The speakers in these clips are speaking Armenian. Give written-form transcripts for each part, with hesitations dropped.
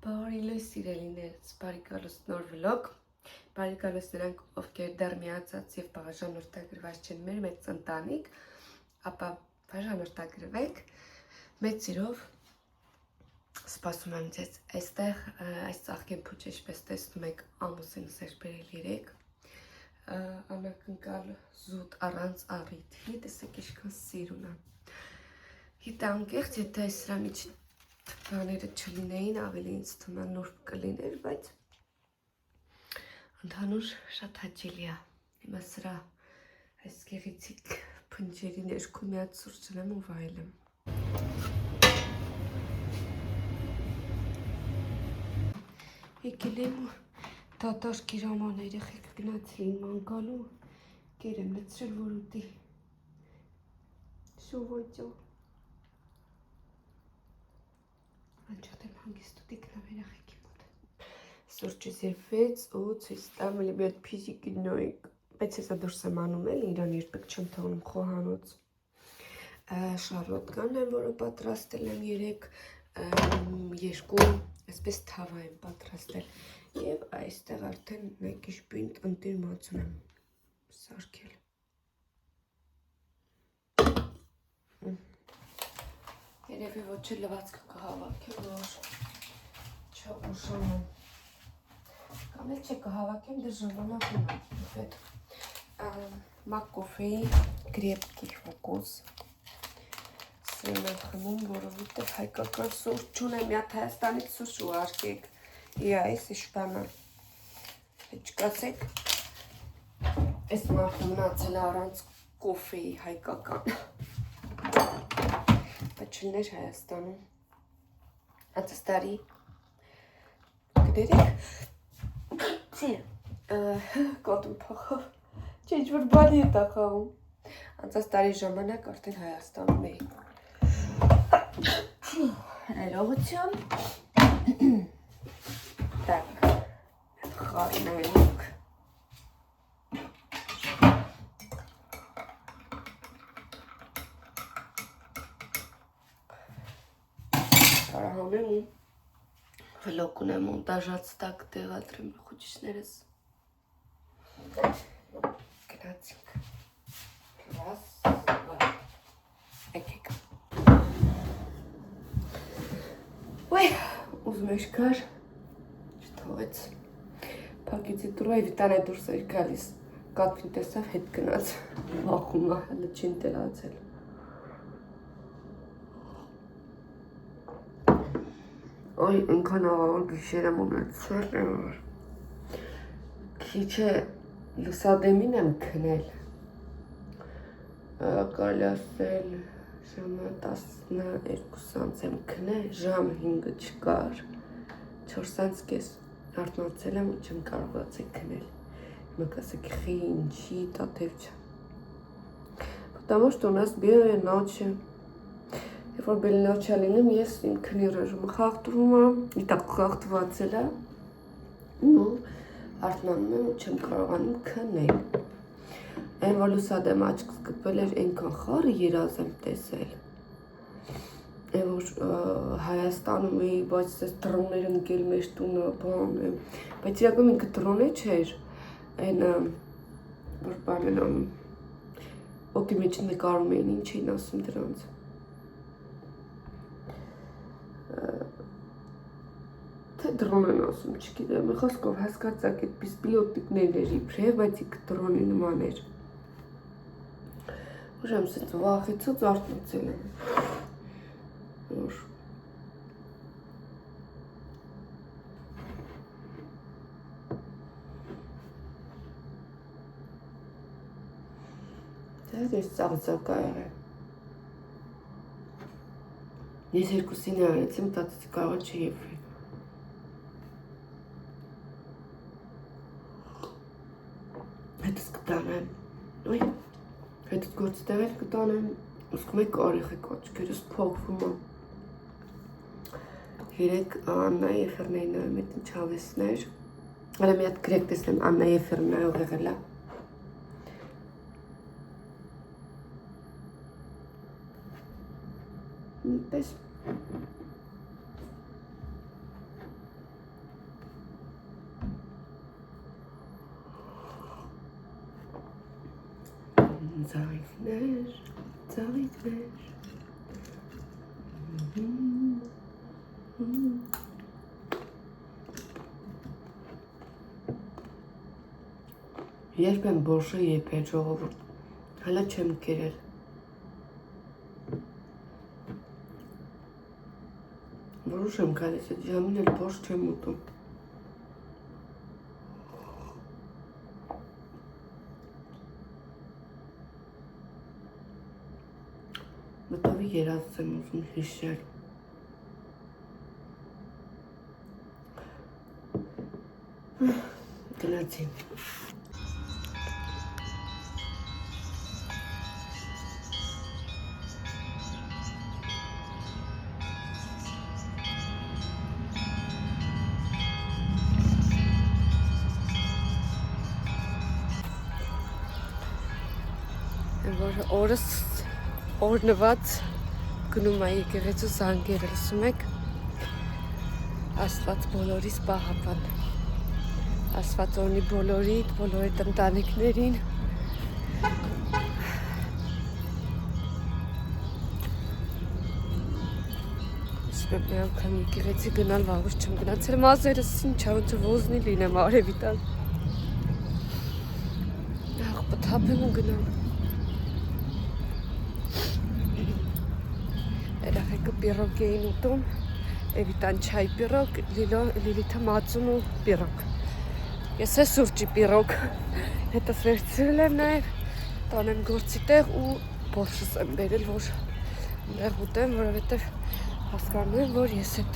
Բարի սիրելիներս, բարի գալուս նոր վլոգ, բարի գալուս նրանք, ովքեր դեռ միացած եւ բաժանորդագրված չեն մեր մեծ ընտանիք, ապա բաժանորդագրվեք, մեծ սիրով սպասում եմ ձեզ այստեղ, այս ծաղկեն փուչը ինչպես տեսնում եք ամուսինս էր բերել 3, անակնկալ զուտ առանց առիթի, տեսեք ինչքան սիր ունեմ, գիտե անկեղծ, եթե սրանից բաները չլինեին, ավելի ինձ թվում է նուրբ կլիներ, բայց ընդհանուր շատ հաճելի է։ Հիմա սրա այս գեղեցիկ փնջերի ներքո մի հատ սուրճ ունեմ ու վայելեմ։ Եկել եմ դատարկ իրաման երեխեք գնացել էին մանկալու, կեր եմ լցրել, որ ուտի։ Շուվոճո։ Անջատեմ հանգիստ ուտի գնամ երեխեքի մոտ։ Սուրճը զերվեց ու ցույց տամ էլի մի հատ փիզիկի նոյիկ, բայց հեսա դուրս եմ անում էլ, իրան երբեք չեմ թողնում խոհանոց։ Շարլոտկան եմ, որը պատրաստել եմ 2 այսպես թավա եմ պատրաստել և այստեղ արդեն մեկիշ բինտ ընտիր մածուն եմ սարքել։ Երևի ոչ է լվացքը կհավաքեմ, որ չուշանեմ։ Կամ էլ չէ կհավաքեմ, դե ժամանակ ունեմ։ Մակ կոֆեի գրեպկի ֆոկուս։ Սրան եմ խմում, որովհետև հայկական սուրճ չունեմ, մի հատ Հայաստանից սուրճ ուղարկեք։ Այս իշպանը։ Չկասեք, այս մարդը մնացել է առանց կոֆեի հայկական։ Բայց չլներ Հայաստանում։ Անցած տարի գդերեք, չի, կոտում փոխով, չի ինչ-որ բանի է տախավում։ Անցած տարի ժամանակ արդեն Հայաստանում էի։ Ներողություն։ Так, խառնենք։ Կարահանեմ ու վլոգ ունեմ մոնտաժած տակ տեղադրեմ խոչիչներս։ Գնացինք։ Ռաս, եկեք։ Ոյ, ուզում էш կար, չթողեց։ Պակեցի տուրվայ վիտան է դուրս էր գալիս, կատվին տեսավ հետ գնաց, վախում է, հələ չին տելացել։ Ոյ, ընքան աղավոր գիշեր եմ ունեցել, քիչ է լուսադեմին եմ քնել, կարելի ասել ժամը 12:00 եմ քնել, ժամը 5-ը չկար, 4:30 արթնացել եմ ու չեմ կարողացել քնել, հիմա կասեք խի ինչի, տատև չեմ, потому что у нас белая ночь. Երբ որ բելնոչա լինեմ, ես իմ քնի ռեժիմը խախտվում եմ, իտակ խախտվածել է, ու արթնանում եմ ու չեմ կարողանում քնել։ Այն որ լուսադեմ աչքս կպել էր, այնքան խառը երազ եմ տեսել։ Այն որ Հայաստանում էի, բայց ես դրոններ ընկել մեր տունը, բան եմ, բայց իրականում ինքը դրոն չէր, այն որ բան են անում, օդի մեջ նկարում էին, ինչ էին ասում դրանց։ Թե դրոն են ասում, չգիտեմ, խոսքով հասկացակ այդպես պիլոտիկներ էր իբրև, բայց ինքը դրոնի նման էր։ Ուժ եմ սենց վախեցած արթնացել եմ։ Դա ես ծաղծակ ա եղել։ Ես երկուսին է արեցիմ, տատից կարող չի եվրել։ Հետս կտանեմ, ոյ, հետս գործ տեղեր կտանեմ, ուսկում եք արիխեք աչքերս փոքվում եմ։ 3 Աննա Եֆերնայի նայում էտ ինչ հավեսներ, հələ մի հատ գրեք տեսնեմ Աննա Եֆերնայով եղել է։ Պես Ծաղիկներ, ծաղիկներ Երբ եմ բորշը եփել ժողովուրդ, հələ չեմ կերել Որոշ եմ գալիս, այդ ժամին էլ բորշ չեմ ուտում Մտավի երազս եմ ուզում հիշել Գնացի Օրնված գնում է եկեղեցու զանգերը լսում եք Աստված բոլորիս պահապան Աստված օրնի բոլորիդ, բոլոր այդ ընտանիքներին Իսպեմ մի անգամ եկեղեցի գնալ վաղուց չեմ գնացել մազերս ինչ ոնց ոզնի լինեմ արևի տալ Պտապեմ ու գնամ Երախեկը պիրոկ էին ուտում, Էվիտան չայ պիրոկ, Լիլիթը մածուն ու պիրոկ Ես է սուրճի պիրոկ Հետս վերցրել եմ նաև Տանեմ գործի տեղ ու բորշս եմ բերել, որ նեղ ուտեմ, որովհետև հասկանում եմ, որ ես այդ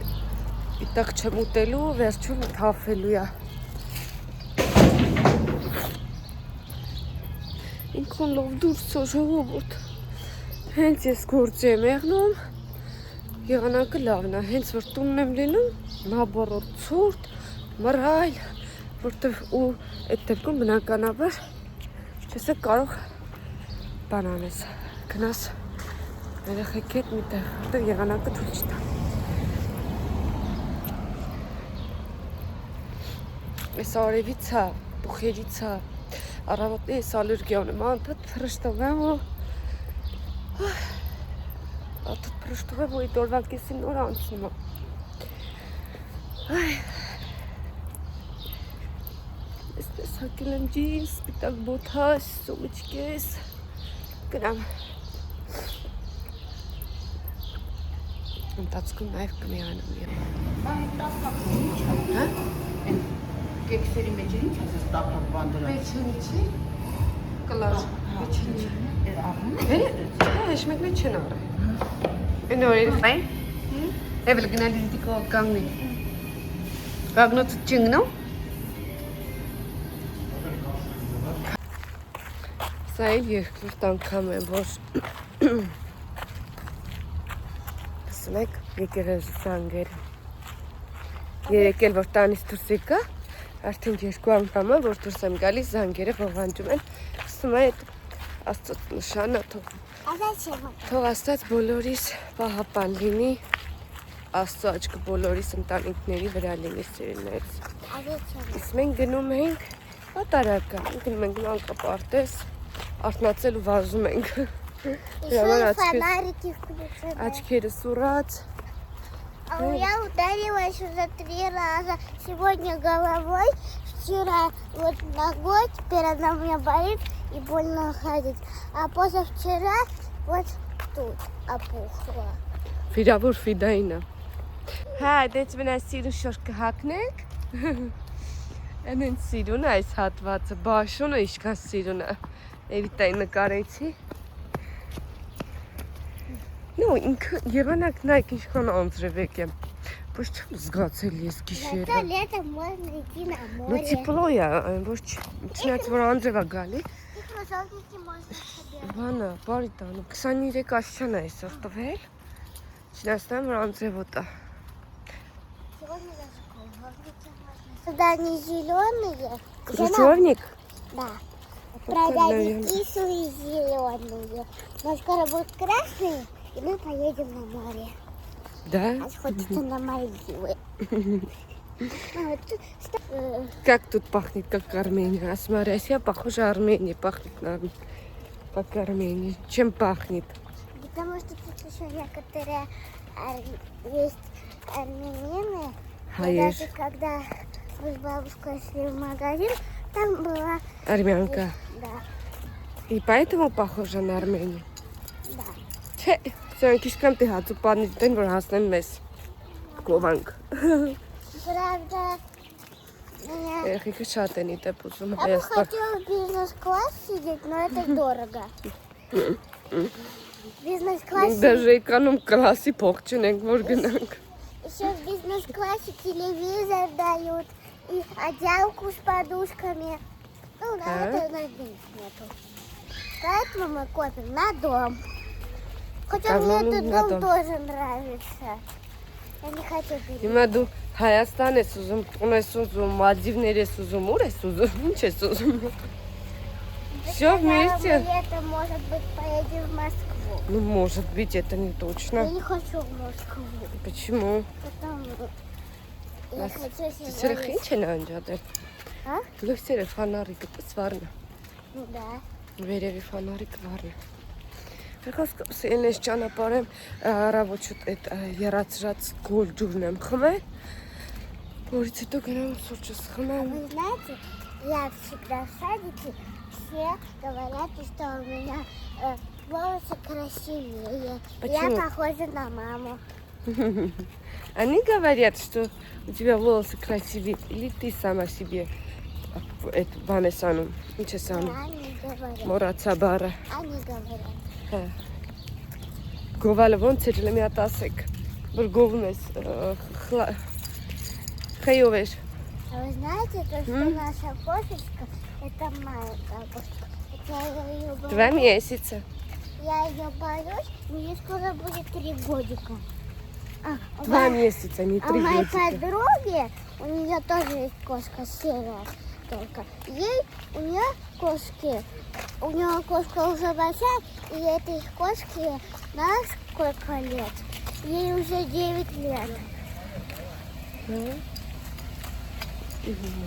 պիտակ չեմ ուտելու, վերջում թափվելու է Ինքն լով դուրս է ժողովուրդ Հենց ես գործի եմ եղնում Եղանակը լավն է, հենց որ տունն եմ լինում, նաբորոտ ցուրտ, մռայլ, որտև ու այդ դեպքում բնականաբար չես կարող բան անես, գնաս երեխեքի հետ մի տեղ, որտև եղանակը թույլ չտա։ Այս արևից է, բուխերից է, առավոտի ես ալերգիա ունեմ, անդադ թրշտով եմ ու Ատդ պրշտով եմ, որ իտ օրվան կեսին նոր անցնում եմ Ես հակել եմ ջինս, սպիտակ բոթաշ, սոմիչկես Գնամ Ընտացքում նաև կմիանում եմ Հա? Կեքսերի մեջ ինչ ես ստապով բանդրը։ Մեջին չի, կլար, մեջին չի Հեշ մեկ մեջ չեն առը Են օրեր ֆայն Էվել գնալի դիկո կանգնի Կագնոցը չինգնո Սա էլ երկրորդ անգամ է, որ Լսում եք եկեղեցու զանգերը Երեկ էլ որ տանից դուրս եկա Արդեն երկու անգամ է, որ դուրս եմ գալիս զանգերը ողանջում են Ասում է այդ Աստծոց նշանը Թող Աստված բոլորիս պահապան լինի Աստծո աչքը բոլորիս ընտանիքների վրա լինի սիրելիներս Իսկ մենք գնում ենք Օտարակա Գնում ենք մանկապարտեզ Արթնացել ու վազում ենք Աչքերը սուրաց Я ударилась уже 3 раза. Сегодня головой, вчера вот ногой, теперь она у меня болит и больно ходить. А позавчера вот тут опухла. Վիրավոր ֆիդայինը Հա, դեць մնաս սիրուն շոր կհակնեք Են են սիրուն է այս հատվածը Բաշոնը իշքան սիրուն է Էվիտային նկարեցի Նո, ինքը Եվանակ նայք ինչքան անձրևեք եմ Ոչ չեմ զգացել ես գիշերը Зато летом можно идти на Ну море. тепло է, ոչ չնայած որ անձրև է գալի И кружовники можно собирать. Վանա, բարի տանում 23 աշչան է այսօր տվել Չնայած նայում որ անձրև ուտա Сегодня даже кружовники можно. Сюда они зеленые. Кружовник? Да. Продавить и зеленые. Но скоро будут красные, и мы поедем на море. Да? А хочется на Мальдивы. Как тут пахнет, как Армения? А смотри, Россия похожа Армения, пахнет на как Армения. Чем пахнет? Потому что тут еще некоторые есть армянины. Есть. Даже когда мы с бабушкой шли в магазин, там была... Армянка. Да, И поэтому похожа на Армению. да. Չէ, սրանք իշքան դե հացուպանից դեն, որ հասնեն մեզ գովանք։ Правда, меня... Երեխիքը շատ են իտեպ ուզում Я бы Հայաստան։ хотела в бизнес-класс сидеть, но это дорого. В бизнес-классе... Даже եկանում կլասի փող չունենք, որ գնանք։ Еще в бизнес-классе телевизор дают и одеялку с подушками. Ну, на это надеюсь нету. Поэтому мы копим на дом. Хотя А, мне ну, этот на дом дом. тоже нравится. Я не хочу перейти. Հիմա դու Հայաստան ես ուզում, տուն ես ուզում, Մալդիվներ ես ուզում, ուր ես ուզում, ինչ ես ուզում։ Всё вместе. Летом, может быть, поедем в Москву. Ну, может быть, это не Я точно. не хочу в Москву. Почему? Потому я Нас хочу Ծերախ сегодня... ինչ են անջատել։ А? Լույսերը ֆանարիկը ծվարն է։ Ну да. Վերևի ֆանարիկը վառն է։ Եկած սելնես ճանապարհեմ առավոտ այդ երացրած գոլ ջուրն եմ խմել։ Որից հետո գնամ սուրճս А խմեմ։ вы знаете, я всегда в садике, все говорят, что у меня волосы красивее. Почему? Я похожа на маму. Они говорят, что у тебя волосы красивее, или ты сама себе эту Ванесану, Ничесану, Они говорят. Морацабара. Они говорят. Գովալը ոնց էր լի մի հատ ասեք, որ գովում ես խեյով էր։ А вы знаете, то, что наша кошечка, это маленькая кошечка. Это Два месяца. Я ее боюсь, мне скоро будет 3 годика. у 2 моей- месяца, не А у 3 моей годика. подруги, у нее тоже есть кошка серая только. У нее кошки, у нее кошка уже большая, и этой кошке знаешь сколько лет? Ей уже 9 лет.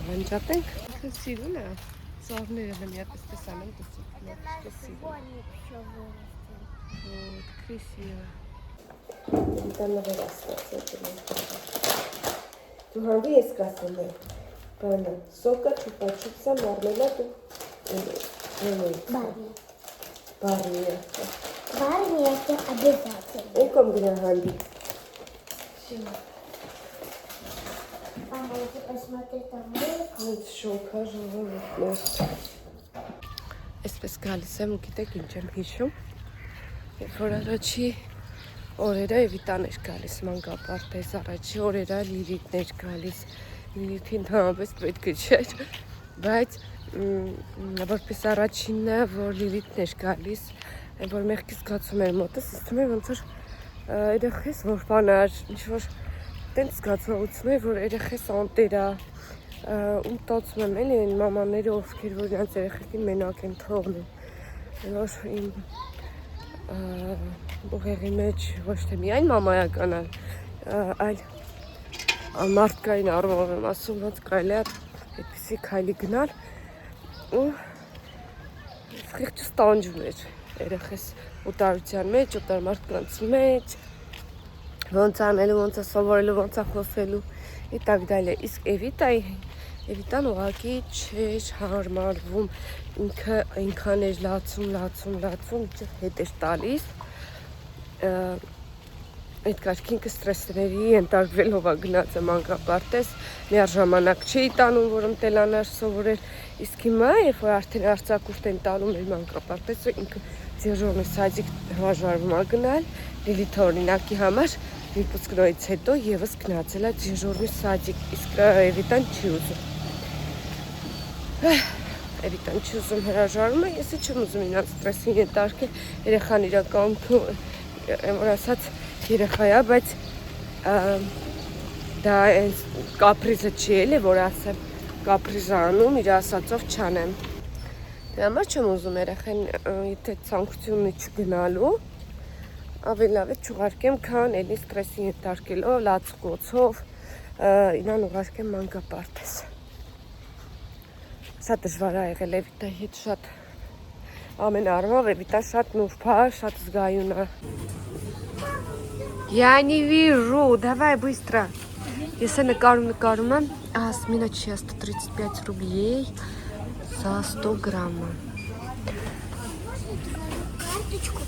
Վանջատենք։ Սիրուն է։ Ծավները լի մի հատ էսպես անեմ, Это наш сборник все вырастил. Вот, красиво։ Դիտան վերաստացել։ Դու հանդի ես կասել եմ։ Բանը, սոկա, չուպա-չուպսա, մարմելադը։ Барни. Բարնի է։ Барни это обязательно. Եկամ գնա հանդի։ Мама, если посмотреть там мультик. Այդ շոքա ժողովուրդներ։ Այսպես գալիս եմ ու գիտեք ինչ եմ հիշում։ Երբ որ առաջի օրերը Էվիտան էր գալիս մանկապարտեզ, առաջի օրերը Լիլիթն էր գալիս։ Լիլիթին համապես պետք չէր, բայց որպես առաջինն է, որ Լիլիթն էր գալիս, որ մեղքի զգացում էր մոտս, ասում էր ոնց որ երեխես որ բանար, ինչ որ տենց զգացողություն էր, որ երեխես անտեր է, ու մտածում եմ էլի այն մամաները ովքեր որ նրանց երեխեքին մենակ են թողնում, որ իմ ուղեղի մեջ ոչ թե միայն մամայական է, այլ մարդկային առումով եմ ասում, ոնց կարելի է այդպիսի քայլի գնալ ու խիղճը ստանջում էր երեխես ուտարության մեջ, ուտար մարդկանց մեջ, ոնց անելու, ոնց է սովորելու, ոնց է խոսելու и так далее։ Իսկ Էվիտան ուղղակի չէր հարմարվում, ինքը այնքան էր լացում, հետ էր տալիս, այդ կարգինքը ստրեսների ենթարկվելով է գնաց է մանկապարտեզ, միաժամանակ չէի տանում, որ ընտելանար սովորել, իսկ հիմա, երբ որ արդեն արձակուրդ են տանում էր մանկապարտեզը, ինքը ձիժորնի սադիկ հրաժարվում է գնալ, Լիլիթ օրինակի համար, Վիպուսկրոյից հետո եւս գնացել է ձիժորնի սադիկ, իսկ Էվիտան չի ուզում։ Էվիտան չի ուզում հրաժարում է, ես չեմ ուզում ինձ ստրեսին ենթարկել, երեխան իրականում որ ասած երեխա է, բայց դա կապրիզը չի էլի, որ ասեմ, կապրիզը անում, իր ասածով չանեմ։ Դե համար չեմ ուզում երեխան, եթե ցանկությունն չգնալու, ավելի լավ է չուղարկեմ, քան էլի ստրեսի ենթարկելով, լացկոցով, իրան ուղարկեմ մանկապարտեզ։ Սա դժվար է եղել Էվիտայի հետ շատ Ամեն առվով է բիտա շատ նուրբա, շատ զգայուն է։ Я не вижу, давай быстро. Если накарм, а смена 135 рублей за 100 граммов. Карточку.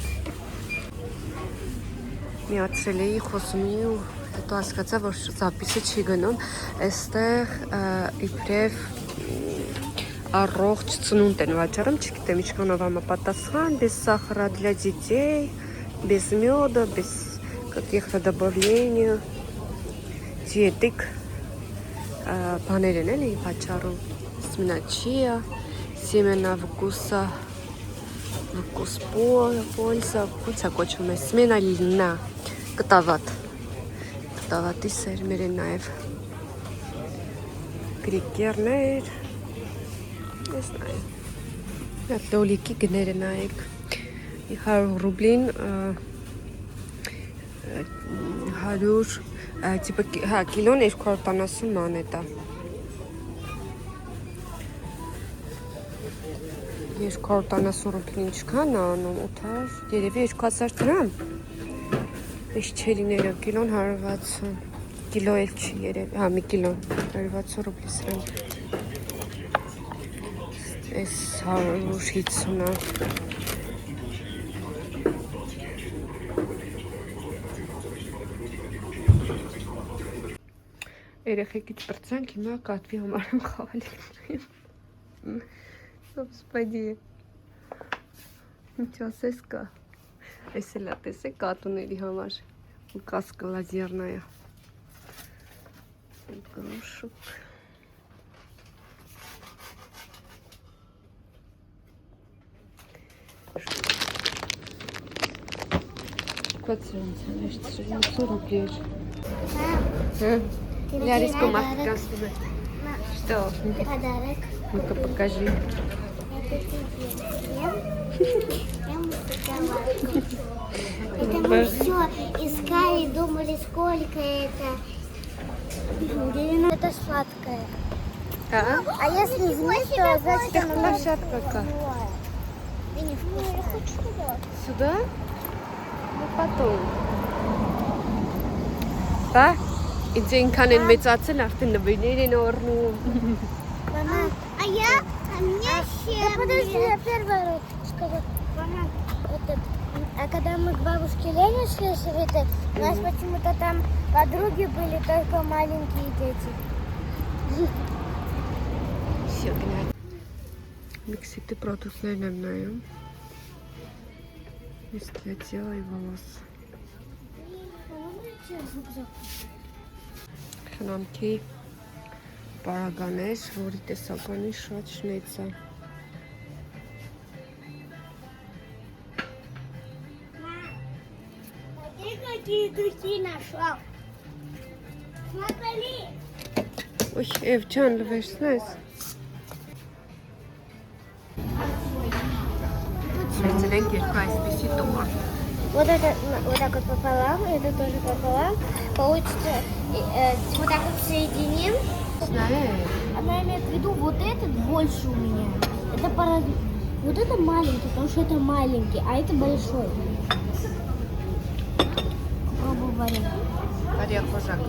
Միացրել էի խոսում էի ու հետո հասկացա, որ զապիսը չի գնում, այստեղ իբրև առողջ ծնունդ են վաճառում, չգիտեմ ինչքանով համապատասխան, без сахара для детей, без меда, без каких-то добавлений, диетик բաներ են էլի վաճառում, смена семена вкуса, вкус польза, ոնց է կոչվում է, смена льна, կտավատի սերմեր են նաև, գրիկերներ, ես նայեմ, լոլիկի գները նայեք, 100 ռուբլին 100, типа, կիլոն 270 մանետ է, 270 ռուբլին ինչքան է անում, 800, երևի 2000 դրամ, Ես չէ լիները, կիլոն 160, կիլո էլ չի երևի, հա մի կիլոն 160 ռուբլի սրան, ես 150 է, Երեխեքից պրծանք, հիմա կատվի համար եմ խաղալիք, Господи, ինչ ասես կա, Այս էլ է տեսեք կատուների համար, ու կասկը լազերնա է, գոշուկ, Կացրանց են, ես ծրին 100 ռուբլեր, Ляриску махка сюда. Что? Подарок. Ну-ка покажи. Это мы все искали, думали, сколько это. Это сладкое. А если вниз, то зачем нам Лошадка какая? И не вкусно. Я хочу туда. Сюда? Ну потом. Да? Ինձ այնքան են մեծացել, արդեն նվերներ են առնում։ Мама, а меня щемит. Подожди, я первый раз скажу. Мама, а когда мы к бабушке Лене шли с Ритой, у нас почему-то там подруги были, только маленькие дети. Все, гнать. Микситы продуктներն եմ նայում։ Из для тела и волос։ Խնամքի պարագաներ, որի տեսականի շատ շնեց է։ Смотри, какие духи нашел. Смотри. Ոյ, Եվ ջան, լվերցնես։ Վերցնենք երկու այսպիսի տորտ։ Вот это вот так вот пополам, это тоже пополам. Получится вот так вот соединим. Она имеет в виду вот этот больше у меня. Это вот это маленький, потому что это маленький, а это большой. Попробуй варенье. Արիա խոժակ։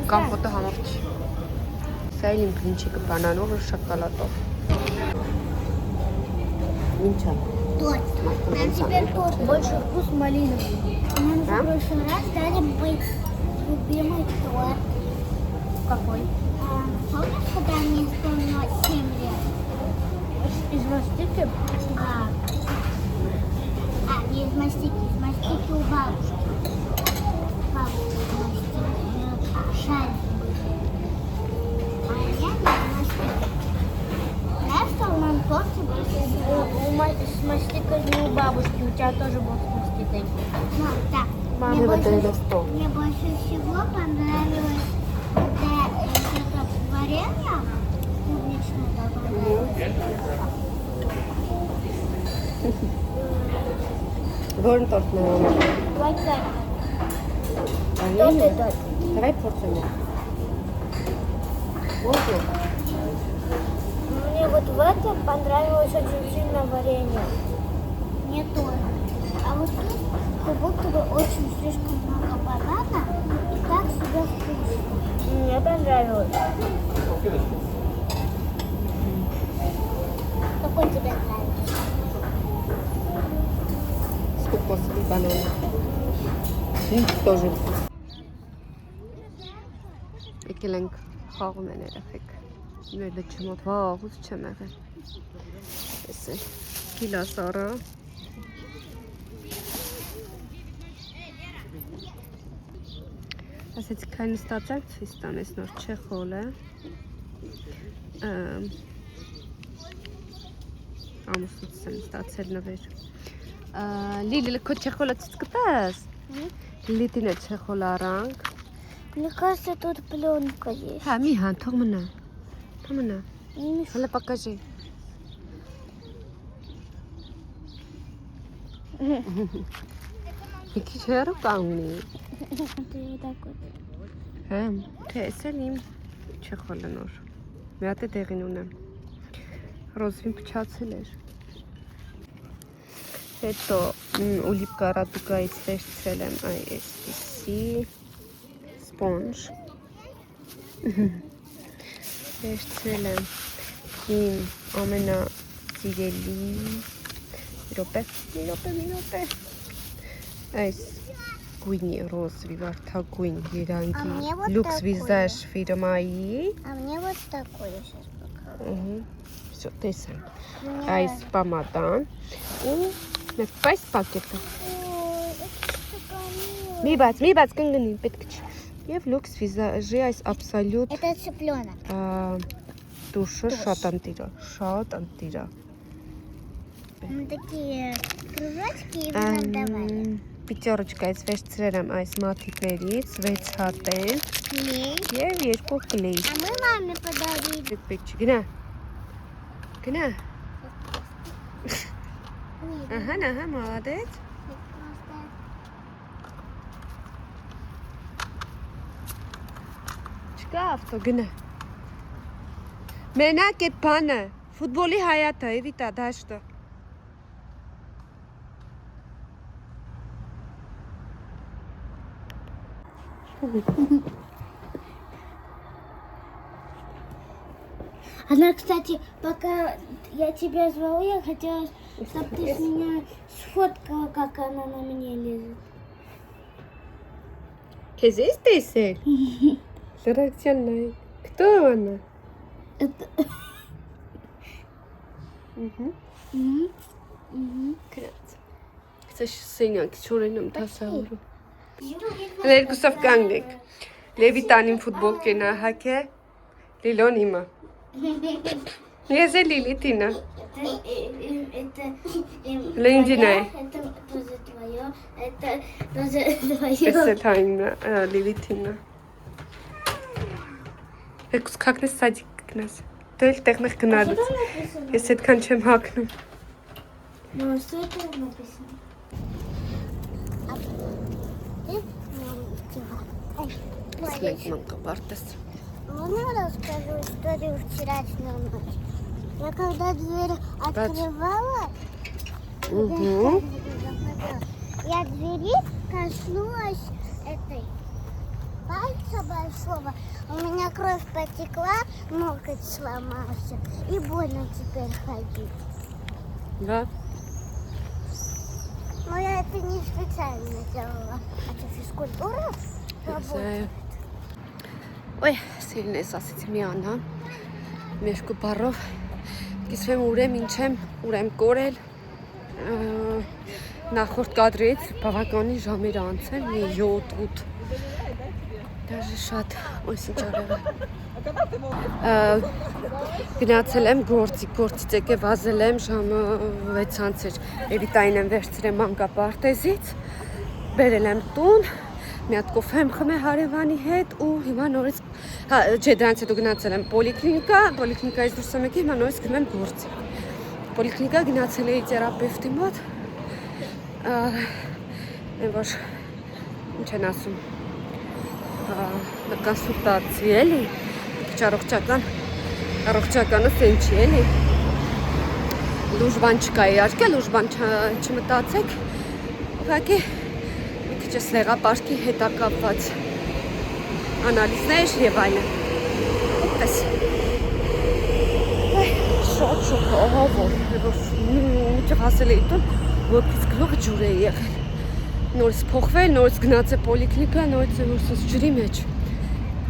Կամպոտը համարջ։ Սա էլ իմ պրինչիկը բանանով ու շոկոլադով։ Ինչ է։ Торт. Нам теперь торт больше вкус малиновый. Нам в прошлый раз дали мой любимый торт. Какой? Помнишь, когда мне исполнилось 7 лет? Из мастики? Да. Не из мастики. Из мастики у бабушки. Бабушка мастики. Шарик. А я не мастики. Знаешь, что в моем торте с мастикой не у бабушки, у тебя тоже был с мастикой. Ну, так. Маме выдали 100. Мне больше всего понравилось это варенье клубничное добавляется. Որն տորտն է անում։ Вот так. Անին։ Торт. Давай փորձենք։ Ո՞նց է։ мне вот в этом понравилось очень сильно варенье. Мне тоже. А вот тут как будто бы очень слишком много банана и так себе вкусно. Мне понравилось. Какой тебе нравится? Сколько бананов. Тоже вкусно. Եկել ենք խաղում են երեխեք։ Մեր լճմոտ վաղուց չեմ եղել։ Էս է գիլասարը։ Ասեցի քանի ստացանք ցույց տանես նոր Չեխոլը։ Ամուսնուց եմ ստացել նվեր։ Լիլի քո Չեխոլը ցույց կտաս։ Լիտին է Չեխոլ առանք։ Мне кажется, тут пленка есть. Михан, թողմնա։ Թողմնա։ Հələ покажи։ Իքի չերու կանգնի։ Ты вот так вот. Թե էս էլ իմ Չեխոլը նոր։ Մի հատ է դեղին ունեմ։ Ռոզվին փչացել էր։ Հետո ուլիպկա ռադուկայից վերցրել եմ այսպիսի սպոնջ։ Վերցրել եմ իմ ամենասիրելի մի րոպե այս գույնի ռոզվի վարդագույն երանգի լուքս վիզաժ ֆիրմայի А мне вот такое сейчас покажу. Всё, տեսանք այս պամադան ու մեկ այս պակետը Ой, это что мило. մի բաց կընկնի պետք չի եւ լուքս վիզաժի այս абսոլյուտ Это цыпленок. դուշը շատ անտիրա Ну, такие кружочки и вынадавали. Պիտյորոջկայից վերցրել եմ այս մաթիկներից 6 հատ են Клей. եւ 2 կլեյ А мы маме подарили. պետք չի գնա ահա մալադեց չկա ավտո գնա մենակ այդ բանը ֆուտբոլի հայաթը էվիտա դաշտը Она, кстати, пока я тебя звала, я хотела, чтобы ты с меня сфоткала, как она на мне лежит. Քեզ ես տեսել Լրացիան նայ Кто она Это... Գրած Քսես սենյակ չորենում դասավորում Երկուսով կանգնեք Լևիտանին ֆուտբոլ կենա հակե Լիլոն իմը Ես է Լիլիտինը Լենդինա է Это тоже твое, это тоже твое. Ես է թայնը Լիլիտինը Երկուս կակնես սադիկ կնաս Դու էլ տեղնեղ գնալուց Ես հետքան չեմ հակնում Ну, что это написано? Սլենք մանկա բարտես Можно расскажу историю вчерашнюю ночь? Я когда дверь открывала, я двери коснулась этой пальца большого. У меня кровь потекла, ноготь сломался. И больно теперь ходить. Да Но я это не специально делала. Это физкультура? Знаю Ոյ, սիրին ես ասեցի մի անա Մերկու բարով Կիսվեմ ուր եմ կորել Նախորդ կադրից բավականի ժամեր անցել Մի 7-8 Դաժե շատ Ոյս ինչ արևը Գնացել եմ գործից եկե վազել եմ ժամը 6 անցեր Էվիտային եմ վերցրել մանկապարտեզից Բերել եմ տուն Մի հատ կոֆե եմ խմել հարևանի հետ ու հիմա նորից չէ դրանից հետո գնացել եմ պոլիկլինիկայից դուրս եմ եկել հիմա նորից գնում եմ գործի պոլիկլինիկա գնացել էի թերապևտի մոտ որ ինչ են ասում կոնսուլտացիա էլի քիչ առողջական Առողջականը սեն չի էլի։ Լուրջ բան չկա իհարկե, լուրջ բան չմտածեք։ Ուղղակի մի քիչ սեղապարքի հետ կապված անալիզներ եւ այլն։ Այդպես։ Շոտ ահավոր, ոչ հասել էի տուն, որպես գլուխը ջուր է եղել։ Նորից փոխվել, նորից գնաց է պոլիկլինիկա, նորից է որսս ջրի մեջ։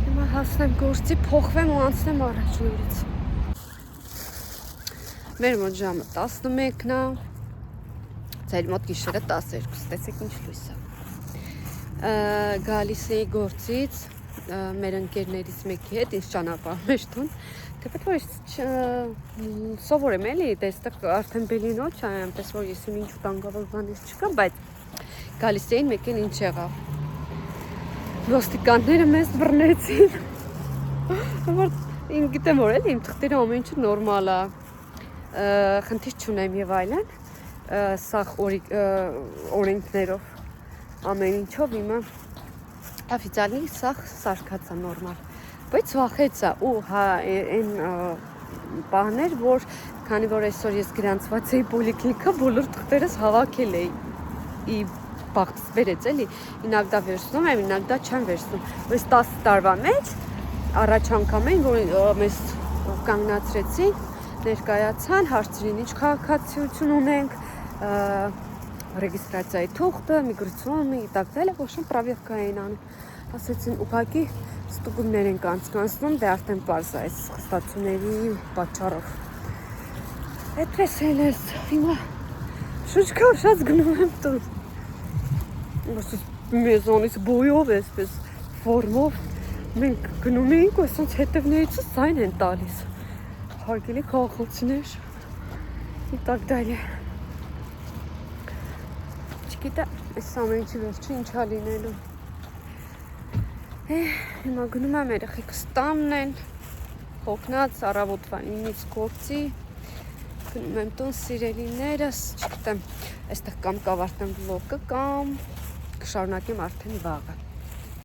Հիմա հասնեմ գործի, փոխվեմ ու անցնեմ առաջ նորից։ Մեր մոտ ժամը 11-ն է, ձեր մոտ գիշերը 12, տեսեք ինչ լույս է։ Գալիս էի գործից, մեր ընկերներից մեկի հետ, ինձ ճանապարհ մեջ տուն, թեպետ որ սովոր եմ էլի, դեստեղ արդեն բելի նոչ է, այնպես որ ես իմ ինչ տանգավոր բաներ չկա, բայց գալիս էին մեկին ինչ եղավ։ Ոստիկանները մեզ բռնեցին։ Որ գիտեմ որ էլի իմ թղթերը ամեն ինչը նորմալ է։ Խնդիր չունեմ եւ այլն։ Սաղ օրենքներով ամեն ինչով իմը օֆիցիալի սաղ սարքած է նորմալ։ Բայց վախեցա ու հա այն բաներ որ քանի որ այսօր ես գրանցված էի պոլիկլինիկա բոլոր թղթերս հավաքել էի բախտս բերեց էլի ինագդա վերցնում եմ ինագդա չեմ վերցնում այս 10 տարվա մեջ առաջ անգամ էին որ մեզ կանգնացրեցին ներկայացան հարցրին ինչ քաղաքացիություն ունենք ռեգիստրացիայի թուղթը միգրացիոն и так далее ոչ պրավերկա էին անում ասեցին ուղղակի ստուգումներ են կանցկացնում դե արդեն պարզ է այս խստացումների պատճառով այդպես էլ է հիմա շուրջքաշած գնում եմ տուն մեզոնից բոյով էսպես ֆորմով մենք գնում էինք ու ասենց հետևներից սայն են տալիս հարգելի քաղաքացիներ и так далее չգիտեմ այս ամեն ինչի վերջը ինչա լինելու հիմա գնում եմ երեխեքս տանն են հոգնած առավոտվա 9-ից գործի գնում եմ տուն սիրելիներս չգիտեմ այստեղ կամ կավարտեմ վլոգը կամ կշարունակեմ արդեն վաղը